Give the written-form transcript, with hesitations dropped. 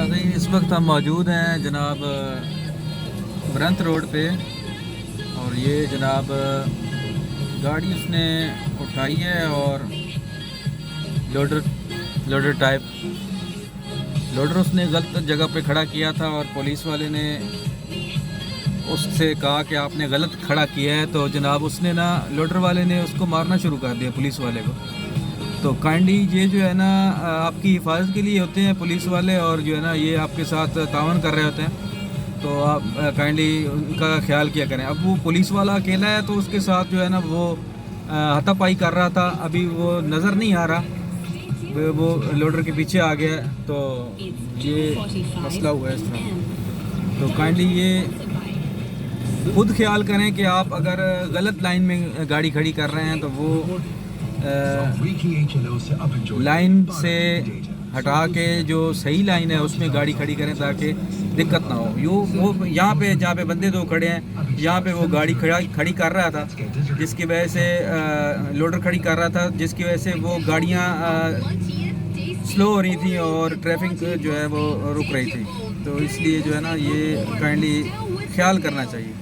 नाज़रीन इस वक्त हम मौजूद हैं जनाब ब्रंत रोड पे और ये जनाब गाड़ी उसने उठाई है और लोडर उसने गलत जगह पे खड़ा किया था और पुलिस वाले ने उससे कहा कि आपने गलत खड़ा किया है, तो जनाब उसने ना लोडर वाले ने उसको मारना शुरू कर दिया पुलिस वाले को। तो काइंडली ये जो है ना आपकी हिफाजत के लिए होते हैं पुलिस वाले और जो है ना ये आपके साथ तावन कर रहे होते हैं, तो आप काइंडली उनका ख्याल किया करें। अब वो पुलिस वाला अकेला है तो उसके साथ जो है ना वो हाथापाई कर रहा था, अभी वो नज़र नहीं आ रहा, वो लोडर के पीछे आ गया, तो ये मसला हुआ है इस तरह। तो काइंडली ये खुद ख्याल करें कि आप अगर गलत लाइन में गाड़ी खड़ी कर रहे हैं तो वो लाइन से हटा के जो सही लाइन है उसमें गाड़ी खड़ी करें ताकि दिक्कत ना हो। वो यहाँ पे जहाँ पे बंदे दो खड़े हैं, यहाँ पे वो गाड़ी खड़ी कर रहा था, जिसकी वजह से लोडर खड़ी कर रहा था, जिसकी वजह से वो गाड़ियाँ स्लो हो रही थी और ट्रैफिक जो है वो रुक रही थी। तो इसलिए जो है ना ये काइंडली ख्याल करना चाहिए।